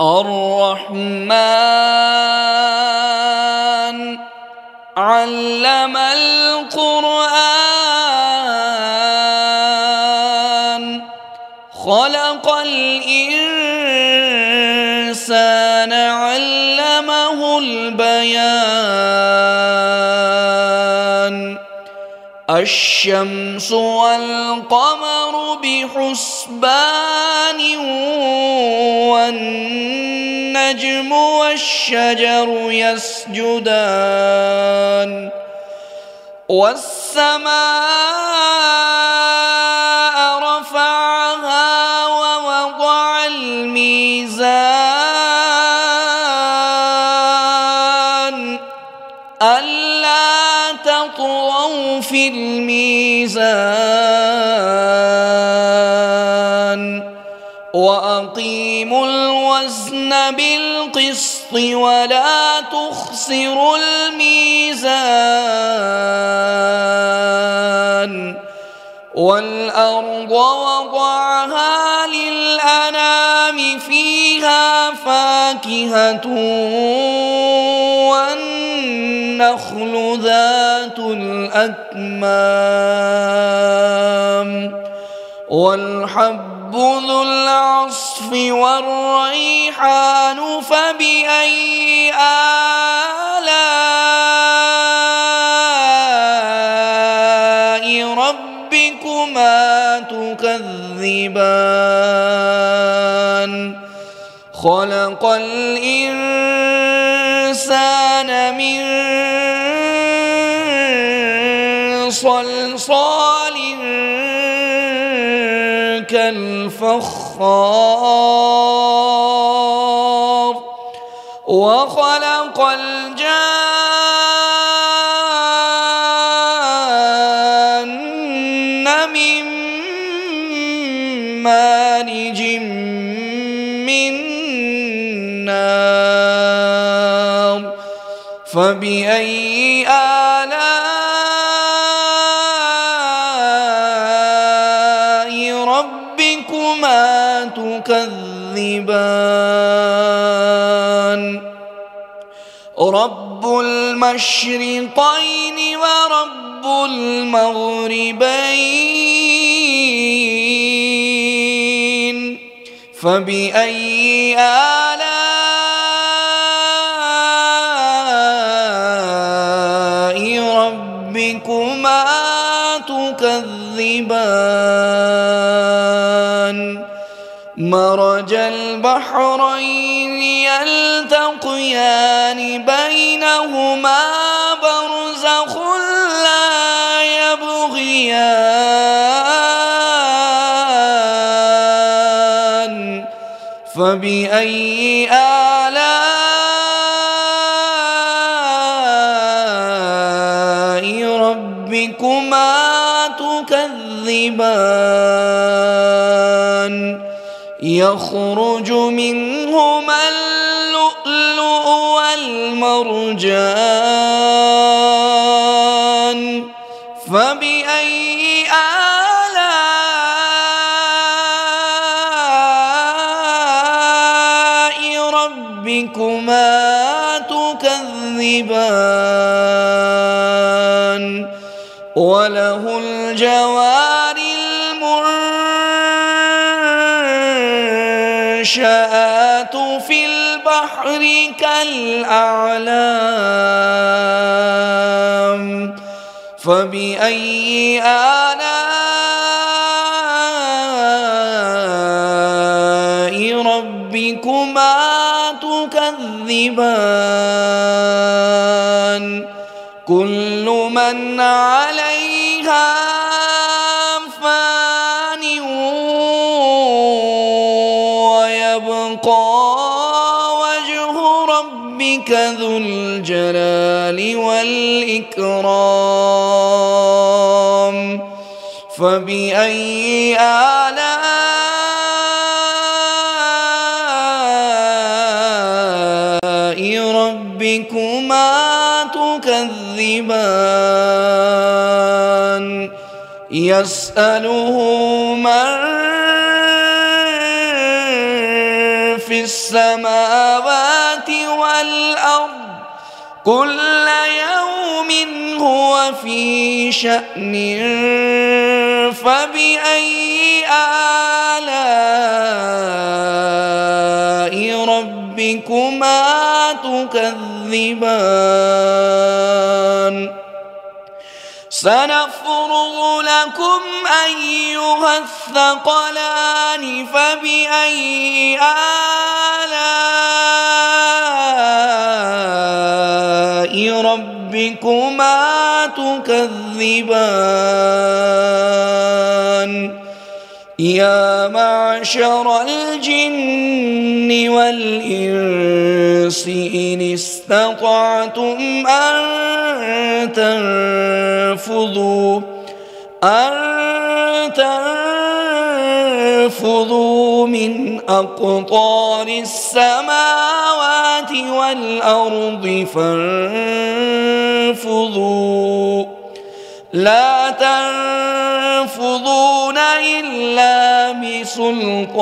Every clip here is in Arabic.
الرحمن علم القرآن خلق الإنسان علمه البيان الشمس والقمر بحسبان والنجم والشجر يسجدان والسماء رفعها ووضع الميزان ألا تطغوا في الميزان وأقيموا الوزن بالقسط ولا تخسروا الميزان والأرض وضعها للأنام فيها فاكهة والنخل ذات الأكمام والحب ذو العصف والريحان فبأي آلاء ربكما تكذبان خلق الإنسان من صلصال كالفخار وخلق الجان من مارج من نار فبأي آلاء ربكما تكذبان رب المشرقين ورب المغربين فبأي آلاء ربكما تكذبان مرج البحرين يلتقيان بينهما برزخ لا يبغيان فبأي آلاء ربكما تكذبان يخرج منهما اللؤلؤ والمرجان فبأي آلاء ربكما تكذبان وله الجوار المنشآت في البحر كالأعلام فبأي آلاء ربكما تكذبان كل من عليها فان ويبقى وجه ربك ذو الجلال والإكرام فبأي آلاء ربكما تكذبان يسأله من في السماء السماوات والأرض كل يوم هو في شأن فبأي آلاء ربكما تكذبان سنفرغ لكم أيها الثقلان فبأي آلاء ربكما تكذبان يا معشر الجن والإنس إن استطعتم أن تنفذوا من أقطار السماوات والأرض فانفذوا لا تنفذون إلا بسلطان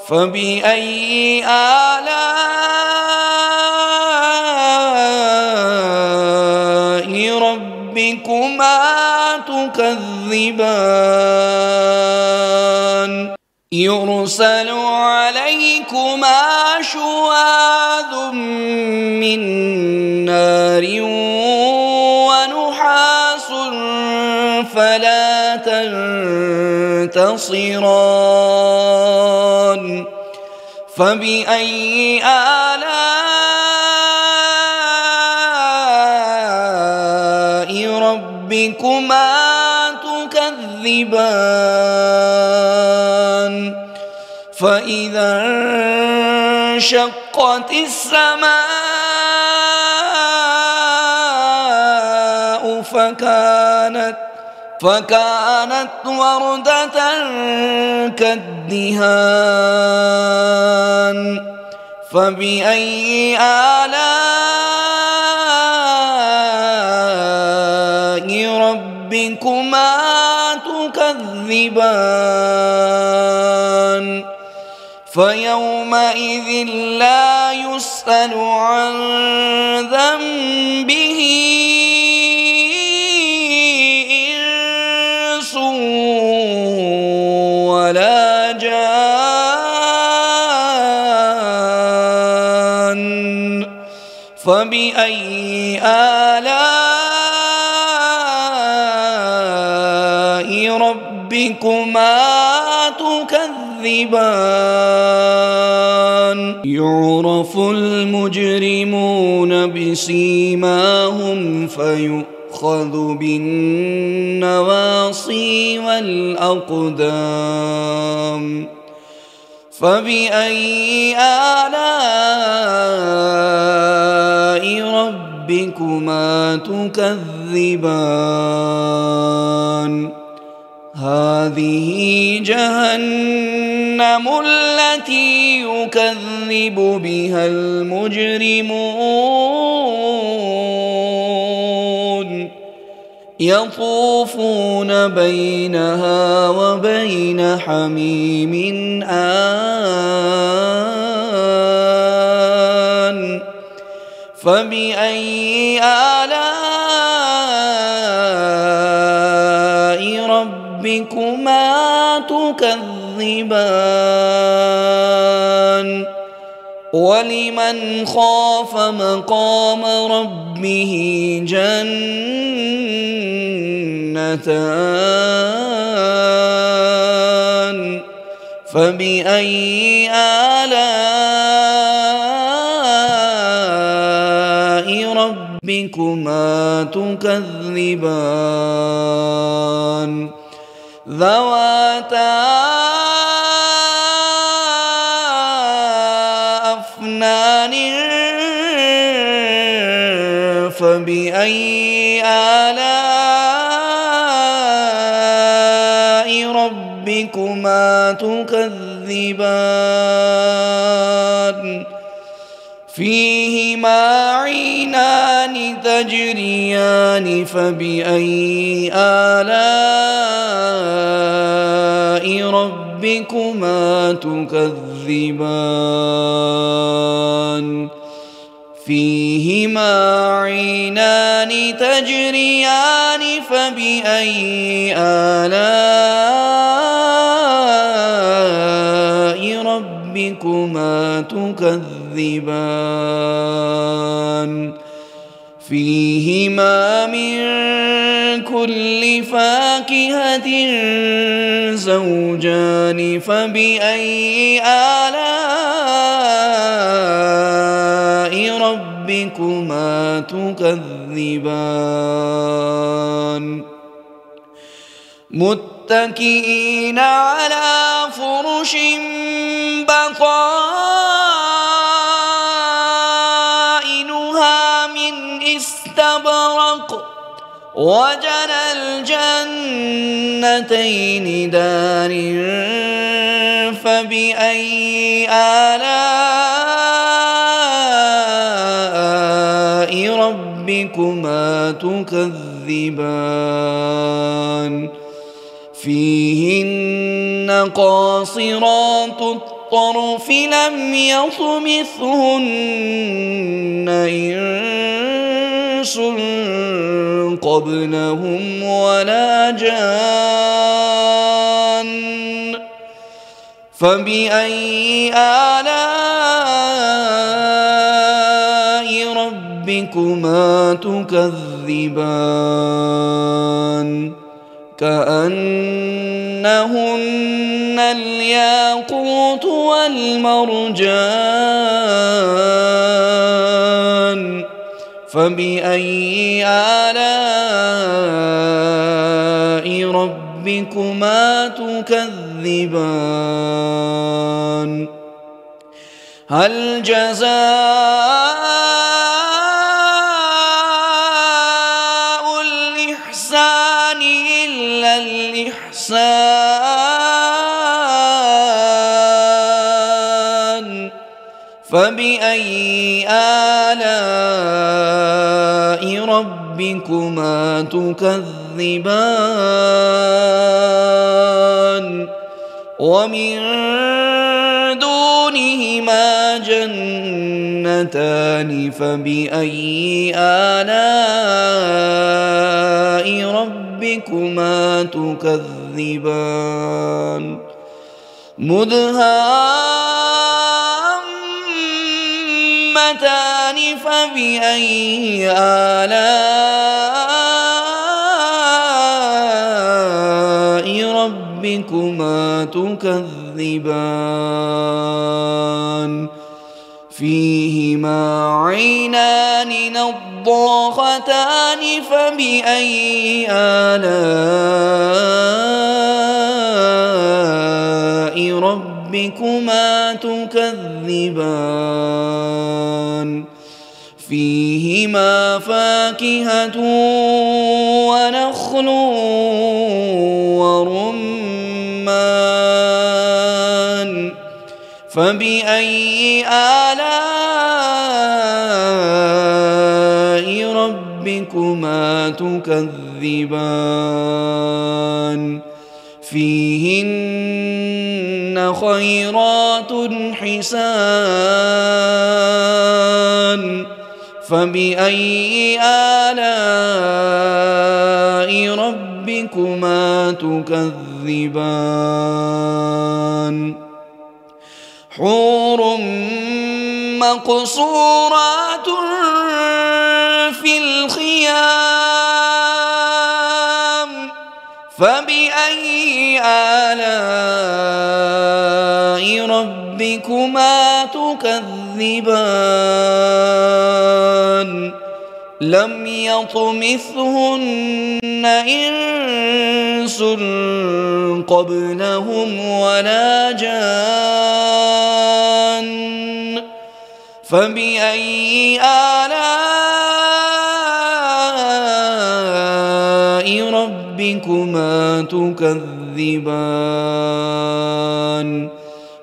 فبأي آلاء ربكما تكذبان يرسل عليكما شواظ من نار ونحاس فلا تنتصران فبأي آلاء ربكما تكذبان فإذا انشقت السماء فكانت وردة كالدهان فبأي آلاء ربكما تكذبان فيومئذ لا يسأل عن ذنبه إنس ولا جان فبأي آلاء ربكما تكذبان يعرف المجرمون بسيماهم فيؤخذ بالنواصي والأقدام فبأي آلاء ربكما تكذبان هذه جهنم التي يكذب بها المجرمون يطوفون بينها وبين حميم آن فبأي آلاء ربكما تكذبان ولمن خاف مقام ربه جنتان فبأي آلاء ربكما تكذبان ذواتا أفنان فبأي آلاء ربكما تكذبان فيهما عينان تجريان فبأي آلاء ربكما ربكما تكذبان فيهما عينان تجريان فبأي آلاء ربكما تكذبان فيهما من كل فاكهة زوجان فبأي آلاء ربكما تكذبان متكئين على فرش بطائنها من استبرق وجنى الجنتين دان فبأي آلاء ربكما تكذبان فيهن قاصرات الطرف لم يطمثهن إنس قبلهم ولا جان فبأي آلاء ربكما تكذبان كأنهن الياقوت والمرجان فبأي آلاء ربكما تكذبان هل جزاء الإحسان إلا الإحسان فبأي آلاء ربكما تكذبان ومن دونهما جنتان فبأي آلاء ربكما تكذبان مدهامتان فبأي آلاء ربكما تكذبان فيهما عينان نضاختان فبأي آلاء ربكما تكذبان فيهما فاكهة ونخل ورمان فبأي آلاء ربكما تكذبان فيهن خيرات حسان فبأي آلاء ربكما تكذبان حور مقصورات في الخيام فبأي آلاء ربكما تكذبان لم يطمثهن إنس قبلهم ولا جان فبأي آلاء ربكما تكذبان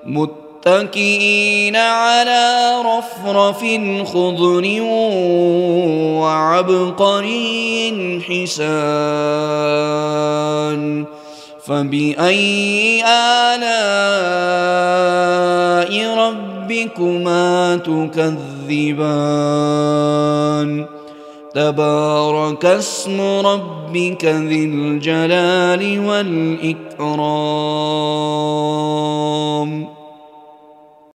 متكئين على رفرف خضر وعبقري حسان فبأي آلاء ربكما تكذبان تبارك اسم ربك ذي الجلال والإكرام